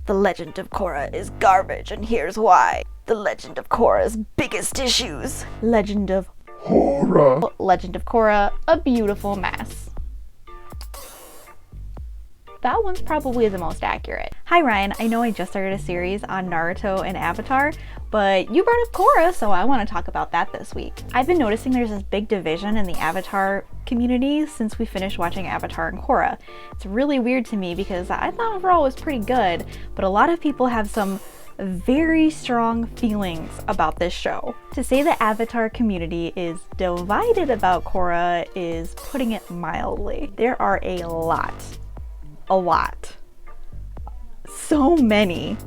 The Legend of Korra is garbage, and here's why. The Legend of Korra's biggest issues. Legend of Korra. Legend of Korra, a beautiful mess. That one's probably the most accurate. Hi Ryan, I know I just started a series on Naruto and Avatar, but you brought up Korra, so I want to talk about that this week. I've been noticing there's this big division in the Avatar community since we finished watching Avatar and Korra. It's really weird to me because I thought overall it was pretty good, but a lot of people have some very strong feelings about this show. To say the Avatar community is divided about Korra is putting it mildly. There are a lot, so many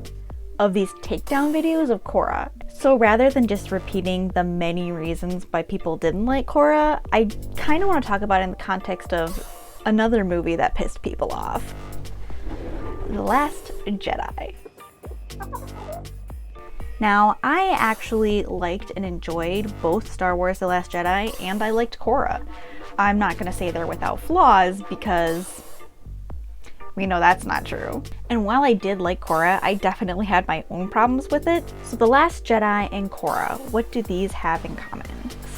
of these takedown videos of Korra. So rather than just repeating the many reasons why people didn't like Korra, I kind of want to talk about it in the context of another movie that pissed people off. The Last Jedi. Now, I actually liked and enjoyed both Star Wars The Last Jedi and I liked Korra. I'm not going to say they're without flaws because we know that's not true. And while I did like Korra, I definitely had my own problems with it. So The Last Jedi and Korra, what do these have in common?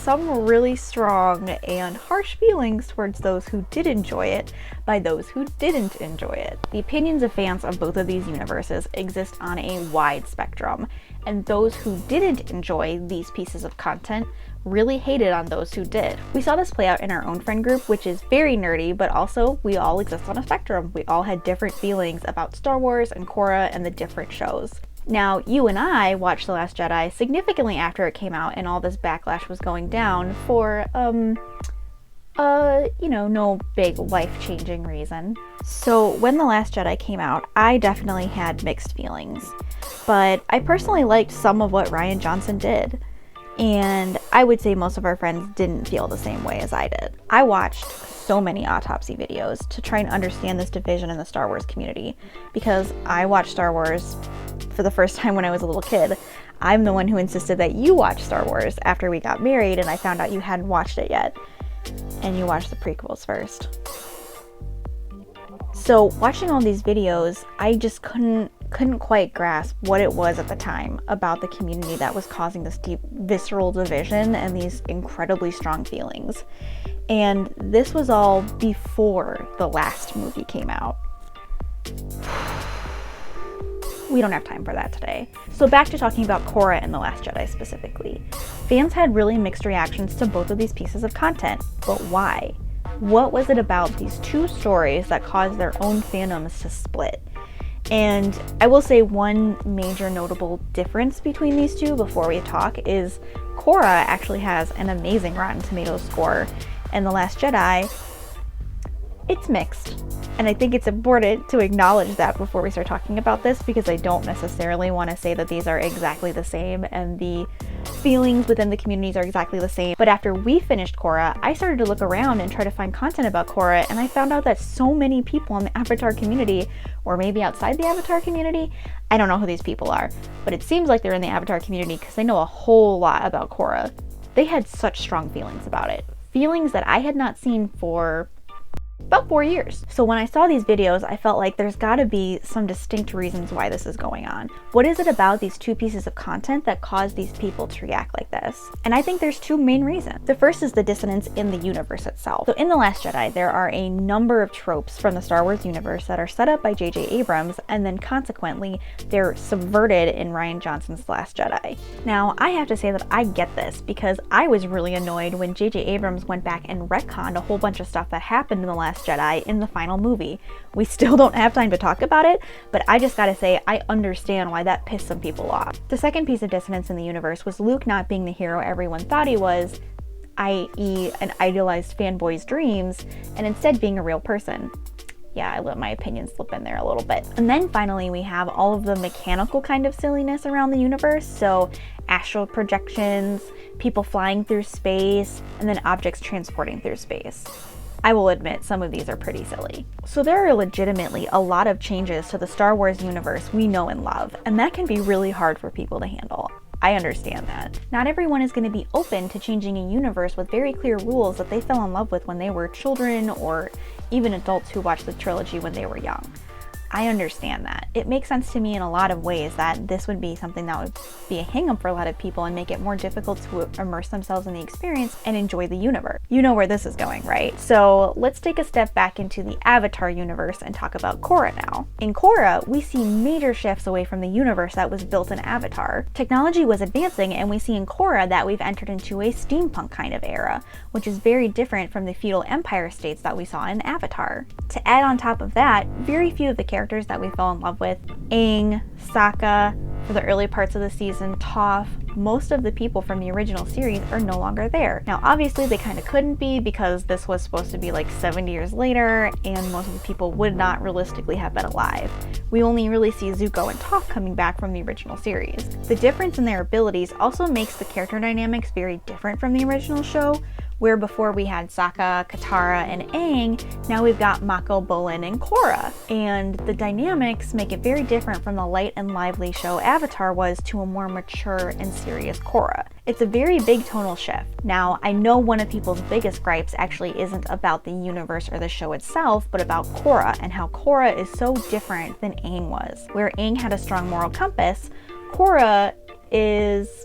Some really strong and harsh feelings towards those who did enjoy it by those who didn't enjoy it. The opinions of fans of both of these universes exist on a wide spectrum, and those who didn't enjoy these pieces of content really hated on those who did. We saw this play out in our own friend group, which is very nerdy, but also we all exist on a spectrum. We all had different feelings about Star Wars and Korra and the different shows. Now, you and I watched The Last Jedi significantly after it came out and all this backlash was going down for, no big life-changing reason. So when The Last Jedi came out, I definitely had mixed feelings. But I personally liked some of what Rian Johnson did. And I would say most of our friends didn't feel the same way as I did. I watched so many autopsy videos to try and understand this division in the Star Wars community because I watched Star Wars for the first time when I was a little kid. I'm the one who insisted that you watch Star Wars after we got married and I found out you hadn't watched it yet. And you watched the prequels first. So watching all these videos, I just couldn't quite grasp what it was at the time about the community that was causing this deep visceral division and these incredibly strong feelings. And this was all before the last movie came out. We don't have time for that today. So back to talking about Korra and The Last Jedi specifically. Fans had really mixed reactions to both of these pieces of content, but why? What was it about these two stories that caused their own fandoms to split? And I will say one major notable difference between these two before we talk is Korra actually has an amazing Rotten Tomatoes score, and The Last Jedi, it's mixed. And I think it's important to acknowledge that before we start talking about this because I don't necessarily want to say that these are exactly the same and the feelings within the communities are exactly the same. But after we finished Korra, I started to look around and try to find content about Korra, and I found out that so many people in the Avatar community, or maybe outside the Avatar community, I don't know who these people are, but it seems like they're in the Avatar community because they know a whole lot about Korra. They had such strong feelings about it. Feelings that I had not seen for about 4 years. So when I saw these videos, I felt like there's gotta be some distinct reasons why this is going on. What is it about these two pieces of content that caused these people to react like this? And I think there's two main reasons. The first is the dissonance in the universe itself. So in The Last Jedi, there are a number of tropes from the Star Wars universe that are set up by J.J. Abrams, and then consequently, they're subverted in Rian Johnson's Last Jedi. Now, I have to say that I get this because I was really annoyed when J.J. Abrams went back and retconned a whole bunch of stuff that happened in The Last Jedi in the final movie. We still don't have time to talk about it, but I just gotta say I understand why that pissed some people off. The second piece of dissonance in the universe was Luke not being the hero everyone thought he was, i.e. an idealized fanboy's dreams, and instead being a real person. Yeah, I let my opinion slip in there a little bit. And then finally we have all of the mechanical kind of silliness around the universe, so astral projections, people flying through space, and then objects transporting through space. I will admit some of these are pretty silly. So there are legitimately a lot of changes to the Star Wars universe we know and love, and that can be really hard for people to handle. I understand that. Not everyone is going to be open to changing a universe with very clear rules that they fell in love with when they were children or even adults who watched the trilogy when they were young. I understand that. It makes sense to me in a lot of ways that this would be something that would be a hang-up for a lot of people and make it more difficult to immerse themselves in the experience and enjoy the universe. You know where this is going, right? So let's take a step back into the Avatar universe and talk about Korra now. In Korra, we see major shifts away from the universe that was built in Avatar. Technology was advancing, and we see in Korra that we've entered into a steampunk kind of era, which is very different from the feudal empire states that we saw in Avatar. To add on top of that, very few of the characters that we fell in love with, Aang, Sokka, for the early parts of the season, Toph, most of the people from the original series are no longer there. Now obviously they kind of couldn't be because this was supposed to be like 70 years later and most of the people would not realistically have been alive. We only really see Zuko and Toph coming back from the original series. The difference in their abilities also makes the character dynamics very different from the original show, where before we had Sokka, Katara, and Aang, now we've got Mako, Bolin, and Korra. And the dynamics make it very different from the light and lively show Avatar was to a more mature and serious Korra. It's a very big tonal shift. Now, I know one of people's biggest gripes actually isn't about the universe or the show itself, but about Korra and how Korra is so different than Aang was. Where Aang had a strong moral compass, Korra is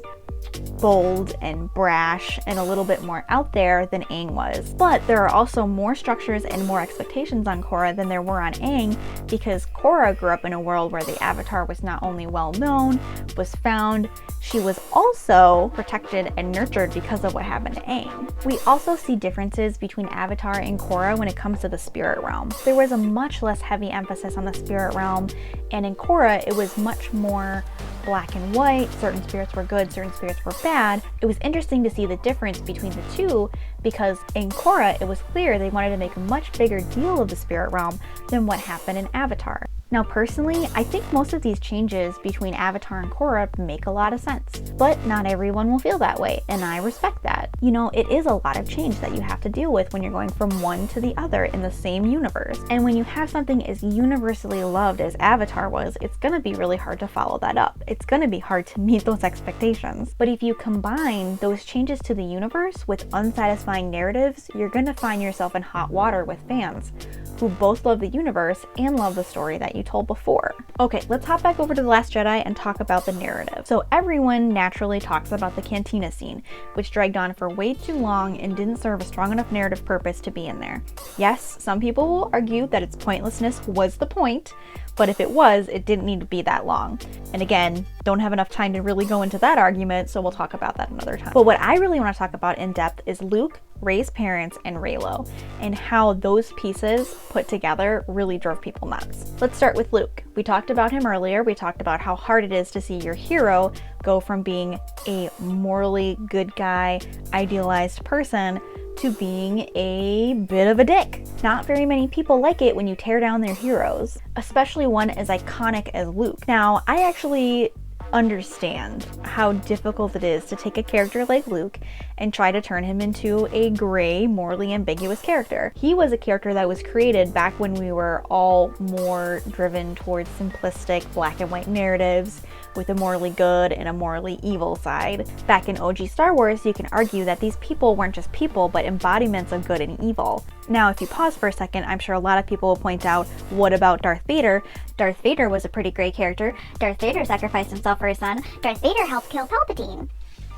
bold and brash and a little bit more out there than Aang was. But there are also more structures and more expectations on Korra than there were on Aang, because Korra grew up in a world where the Avatar was not only well known, was found, she was also protected and nurtured because of what happened to Aang. We also see differences between Avatar and Korra when it comes to the spirit realm. There was a much less heavy emphasis on the spirit realm, and in Korra it was much more black and white. Certain spirits were good, certain spirits were bad. It was interesting to see the difference between the two, because in Korra it was clear they wanted to make a much bigger deal of the spirit realm than what happened in Avatar. Now personally, I think most of these changes between Avatar and Korra make a lot of sense, but not everyone will feel that way, and I respect that. You know, it is a lot of change that you have to deal with when you're going from one to the other in the same universe, and when you have something as universally loved as Avatar was, it's gonna be really hard to follow that up. It's gonna be hard to meet those expectations. But if you combine those changes to the universe with unsatisfying narratives, you're gonna find yourself in hot water with fans who both love the universe and love the story that you told before. Okay, let's hop back over to The Last Jedi and talk about the narrative. So everyone naturally talks about the cantina scene, which dragged on for way too long and didn't serve a strong enough narrative purpose to be in there. Yes, some people will argue that its pointlessness was the point, but if it was, it didn't need to be that long. And again, don't have enough time to really go into that argument, so we'll talk about that another time. But what I really want to talk about in depth is Luke, Rey's parents, and Reylo, and how those pieces put together really drove people nuts. Let's start with Luke. We talked about him earlier. We talked about how hard it is to see your hero go from being a morally good guy, idealized person, to being a bit of a dick. Not very many people like it when you tear down their heroes, especially one as iconic as Luke. Now, I actually understand how difficult it is to take a character like Luke and try to turn him into a gray, morally ambiguous character. He was a character that was created back when we were all more driven towards simplistic black and white narratives with a morally good and a morally evil side. Back in OG Star Wars, you can argue that these people weren't just people, but embodiments of good and evil. Now, if you pause for a second, I'm sure a lot of people will point out, what about Darth Vader? Darth Vader was a pretty great character. Darth Vader sacrificed himself for his son. Darth Vader helped kill Palpatine.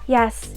Yes,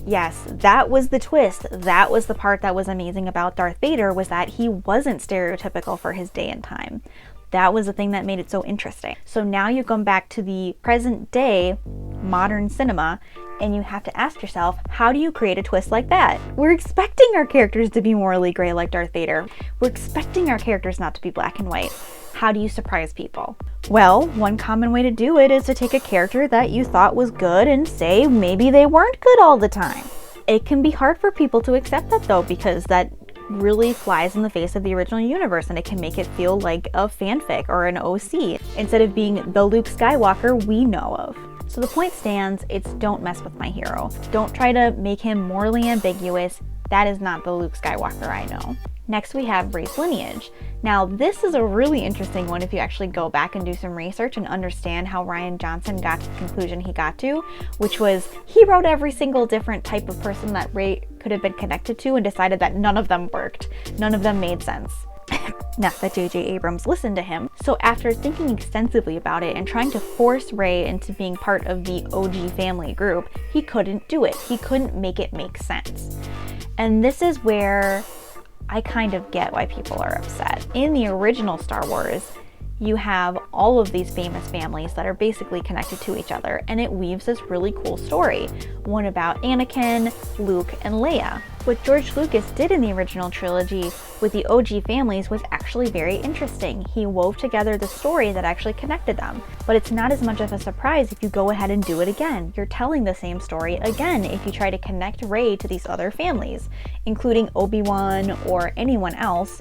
that was the twist. That was the part that was amazing about Darth Vader, was that he wasn't stereotypical for his day and time. That was the thing that made it so interesting. So now you come back to the present day modern cinema, and you have to ask yourself, how do you create a twist like that? We're expecting our characters to be morally gray like Darth Vader. We're expecting our characters not to be black and white. How do you surprise people? Well, one common way to do it is to take a character that you thought was good and say maybe they weren't good all the time. It can be hard for people to accept that though, because that really flies in the face of the original universe, and it can make it feel like a fanfic or an OC instead of being the Luke Skywalker we know of. So the point stands, it's don't mess with my hero. Don't try to make him morally ambiguous. That is not the Luke Skywalker I know. Next we have Rey's lineage. Now this is a really interesting one if you actually go back and do some research and understand how Rian Johnson got to the conclusion he got to, which was he wrote every single different type of person that Rey could have been connected to and decided that none of them worked. None of them made sense. Not that J.J. Abrams listened to him. So after thinking extensively about it and trying to force Rey into being part of the OG family group, he couldn't do it. He couldn't make it make sense. And this is where I kind of get why people are upset. In the original Star Wars, you have all of these famous families that are basically connected to each other, and it weaves this really cool story. One about Anakin, Luke, and Leia. What George Lucas did in the original trilogy with the OG families was actually very interesting. He wove together the story that actually connected them. But it's not as much of a surprise if you go ahead and do it again. You're telling the same story again if you try to connect Rey to these other families, including Obi-Wan or anyone else,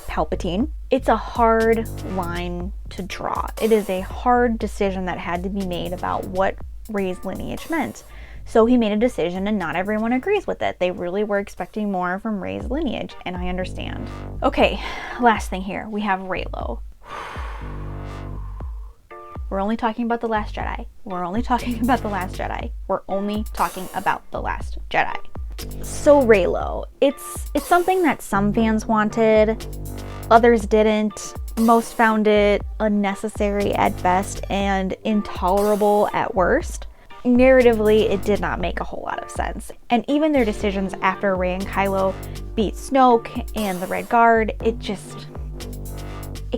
Palpatine. It's a hard line to draw. It is a hard decision that had to be made about what Rey's lineage meant. So he made a decision and not everyone agrees with it. They really were expecting more from Rey's lineage, and I understand. Okay, last thing here. We have Reylo. We're only talking about The Last Jedi. We're only talking about The Last Jedi. We're only talking about The Last Jedi. So Reylo, it's something that some fans wanted, others didn't. Most found it unnecessary at best and intolerable at worst. Narratively, it did not make a whole lot of sense. And even their decisions after Rey and Kylo beat Snoke and the Red Guard, it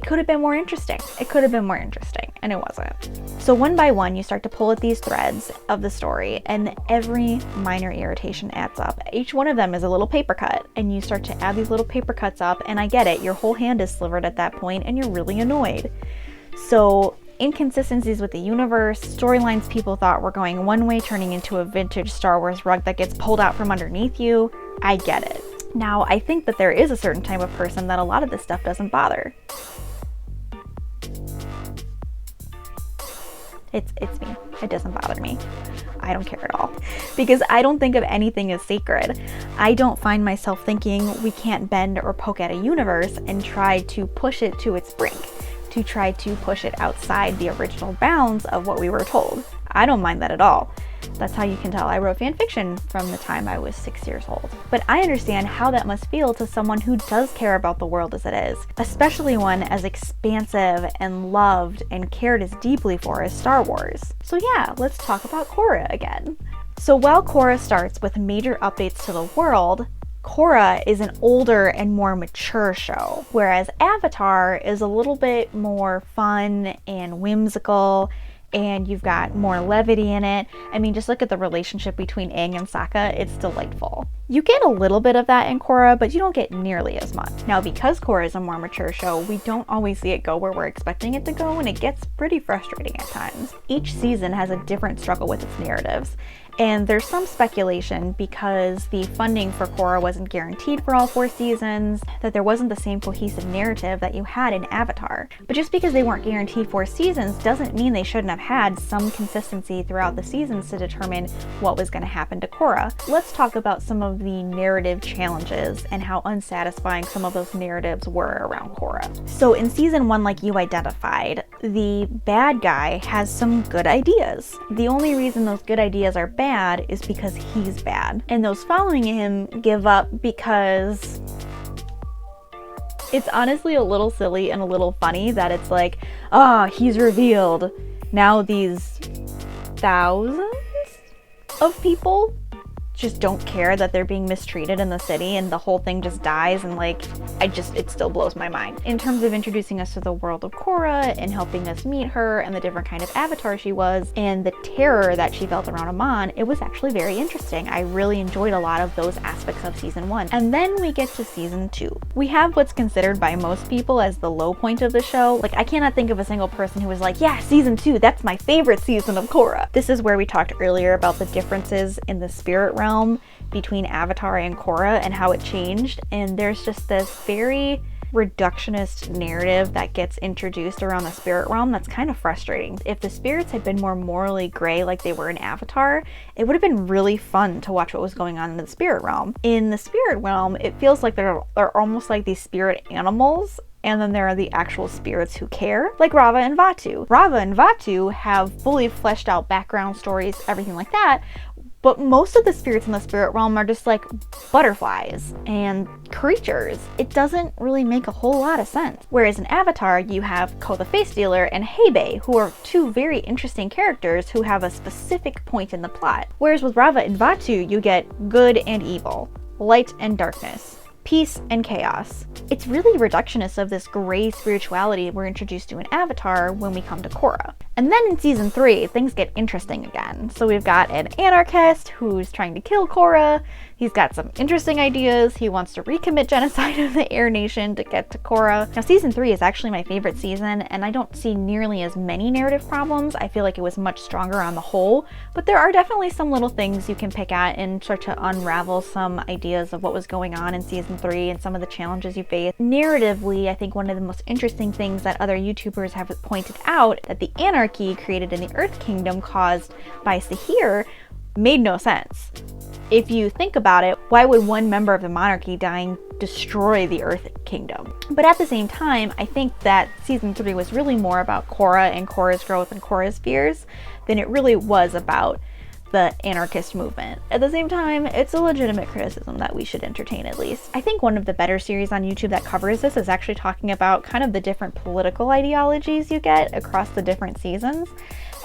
could have been more interesting. It could have been more interesting, and it wasn't. So one by one, you start to pull at these threads of the story, and every minor irritation adds up. Each one of them is a little paper cut, and you start to add these little paper cuts up, and I get it, your whole hand is slivered at that point, and you're really annoyed. So inconsistencies with the universe, storylines people thought were going one way turning into a vintage Star Wars rug that gets pulled out from underneath you, I get it. Now, I think that there is a certain type of person that a lot of this stuff doesn't bother. It's me. It doesn't bother me. I don't care at all. Because I don't think of anything as sacred. I don't find myself thinking we can't bend or poke at a universe and try to push it to its brink, to try to push it outside the original bounds of what we were told. I don't mind that at all. That's how you can tell I wrote fan fiction from the time I was 6 years old. But I understand how that must feel to someone who does care about the world as it is, especially one as expansive and loved and cared as deeply for as Star Wars. So yeah, let's talk about Korra again. So while Korra starts with major updates to the world, Korra is an older and more mature show, whereas Avatar is a little bit more fun and whimsical, and you've got more levity in it. I mean, just look at the relationship between Aang and Sokka, it's delightful. You get a little bit of that in Korra, but you don't get nearly as much. Now, because Korra is a more mature show, we don't always see it go where we're expecting it to go, and it gets pretty frustrating at times. Each season has a different struggle with its narratives. And there's some speculation because the funding for Korra wasn't guaranteed for all 4 seasons, that there wasn't the same cohesive narrative that you had in Avatar. But just because they weren't guaranteed 4 seasons doesn't mean they shouldn't have had some consistency throughout the seasons to determine what was going to happen to Korra. Let's talk about some of the narrative challenges and how unsatisfying some of those narratives were around Korra. So in season 1, like you identified, the bad guy has some good ideas. The only reason those good ideas are bad is because he's bad. And those following him give up because it's honestly a little silly and a little funny that it's like, he's revealed. Now these thousands of people just don't care that they're being mistreated in the city, and the whole thing just dies, and it still blows my mind. In terms of introducing us to the world of Korra and helping us meet her and the different kind of avatar she was and the terror that she felt around Amon, it was actually very interesting. I really enjoyed a lot of those aspects of season 1. And then we get to season 2. We have what's considered by most people as the low point of the show. Like, I cannot think of a single person who was like, yeah, season 2, that's my favorite season of Korra. This is where we talked earlier about the differences in the spirit realm between Avatar and Korra and how it changed, and there's just this very reductionist narrative that gets introduced around the spirit realm that's kind of frustrating. If the spirits had been more morally gray like they were in Avatar, it would have been really fun to watch what was going on in the spirit realm. In the spirit realm, it feels like they're almost like these spirit animals, and then there are the actual spirits who care, like Rava and Vatu. Rava and Vatu have fully fleshed out background stories, everything like that, But most of the spirits in the spirit realm are just like butterflies and creatures. It doesn't really make a whole lot of sense. Whereas in Avatar, you have Ko the Face Dealer and Hebei, who are two very interesting characters who have a specific point in the plot. Whereas with Rava and Vatu, you get good and evil, light and darkness, peace and chaos. It's really reductionist of this gray spirituality we're introduced to in Avatar when we come to Korra. And then in season 3, things get interesting again. So we've got an anarchist who's trying to kill Korra. He's got some interesting ideas. He wants to recommit genocide of the Air Nation to get to Korra. Now, season 3 is actually my favorite season, and I don't see nearly as many narrative problems. I feel like it was much stronger on the whole, but there are definitely some little things you can pick at and start to unravel some ideas of what was going on in season 3 and some of the challenges you face. Narratively, I think one of the most interesting things that other YouTubers have pointed out that the anarchy created in the Earth Kingdom caused by Sahir made no sense. If you think about it, why would one member of the monarchy dying destroy the Earth Kingdom? But at the same time, I think that season 3 was really more about Korra and Korra's growth and Korra's fears than it really was about the anarchist movement. At the same time, it's a legitimate criticism that we should entertain at least. I think one of the better series on YouTube that covers this is actually talking about kind of the different political ideologies you get across the different seasons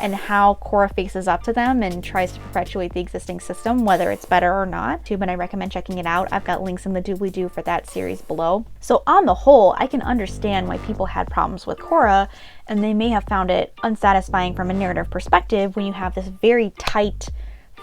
and how Korra faces up to them and tries to perpetuate the existing system, whether it's better or not. And I recommend checking it out. I've got links in the doobly-doo for that series below. So on the whole, I can understand why people had problems with Korra, and they may have found it unsatisfying from a narrative perspective when you have this very tight,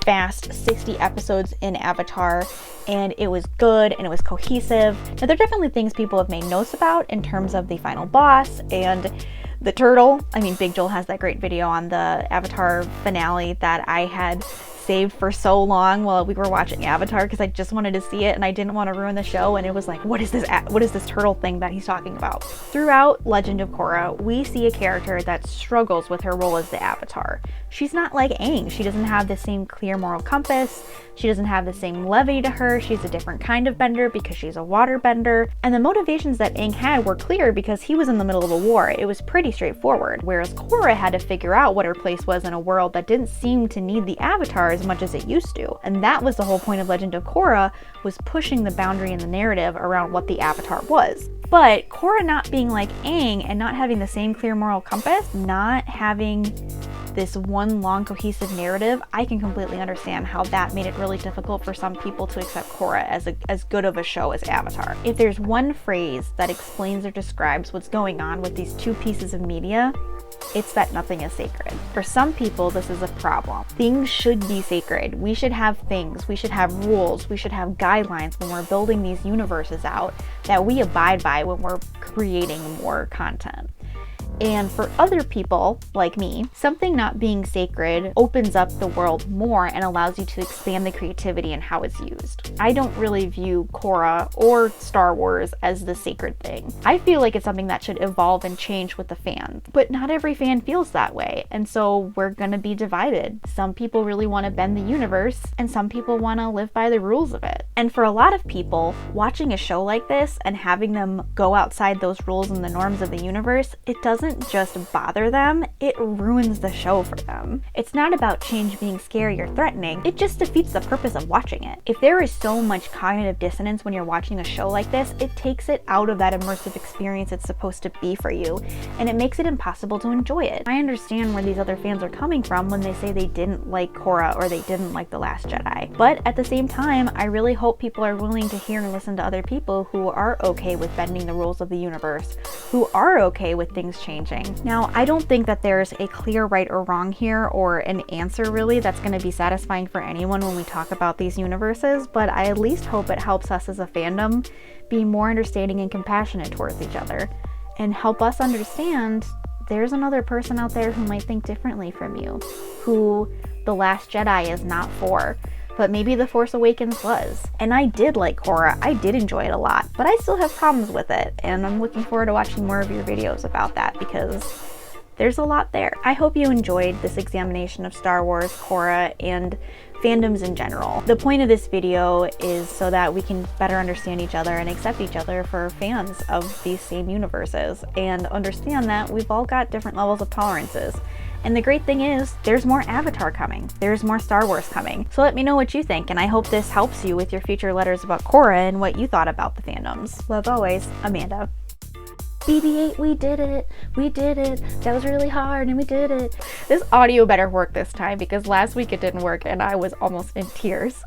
fast 60 episodes in Avatar, and it was good and it was cohesive. Now, there are definitely things people have made notes about in terms of the final boss and the turtle. I mean, Big Joel has that great video on the Avatar finale that I had saved for so long while we were watching Avatar because I just wanted to see it and I didn't want to ruin the show, and it was like, what is this turtle thing that he's talking about? Throughout Legend of Korra, we see a character that struggles with her role as the Avatar. She's not like Aang. She doesn't have the same clear moral compass. She doesn't have the same levity to her. She's a different kind of bender because she's a water bender. And the motivations that Aang had were clear because he was in the middle of a war. It was pretty straightforward. Whereas Korra had to figure out what her place was in a world that didn't seem to need the Avatar as much as it used to. And that was the whole point of Legend of Korra, was pushing the boundary in the narrative around what the Avatar was. But Korra not being like Aang and not having the same clear moral compass, not having this one long cohesive narrative, I can completely understand how that made it really difficult for some people to accept Korra as good of a show as Avatar. If there's one phrase that explains or describes what's going on with these two pieces of media, it's that nothing is sacred. For some people, this is a problem. Things should be sacred. We should have things. We should have rules. We should have guidelines when we're building these universes out that we abide by when we're creating more content. And for other people, like me, something not being sacred opens up the world more and allows you to expand the creativity and how it's used. I don't really view Korra or Star Wars as the sacred thing. I feel like it's something that should evolve and change with the fans. But not every fan feels that way, and so we're gonna be divided. Some people really want to bend the universe, and some people want to live by the rules of it. And for a lot of people, watching a show like this and having them go outside those rules and the norms of the universe, it doesn't just bother them, it ruins the show for them. It's not about change being scary or threatening, it just defeats the purpose of watching it. If there is so much cognitive dissonance when you're watching a show like this, it takes it out of that immersive experience it's supposed to be for you, and it makes it impossible to enjoy it. I understand where these other fans are coming from when they say they didn't like Korra or they didn't like The Last Jedi. But at the same time, I really hope people are willing to hear and listen to other people who are okay with bending the rules of the universe, who are okay with things changing. Now, I don't think that there's a clear right or wrong here or an answer really that's going to be satisfying for anyone when we talk about these universes, but I at least hope it helps us as a fandom be more understanding and compassionate towards each other and help us understand there's another person out there who might think differently from you, who The Last Jedi is not for, but maybe The Force Awakens was. And I did like Korra, I did enjoy it a lot, but I still have problems with it, and I'm looking forward to watching more of your videos about that because there's a lot there. I hope you enjoyed this examination of Star Wars, Korra, and fandoms in general. The point of this video is so that we can better understand each other and accept each other for fans of these same universes and understand that we've all got different levels of tolerances. And the great thing is, there's more Avatar coming. There's more Star Wars coming. So let me know what you think, and I hope this helps you with your future letters about Korra and what you thought about the fandoms. Love always, Amanda. BB-8, we did it. We did it. That was really hard and we did it. This audio better work this time because last week it didn't work and I was almost in tears.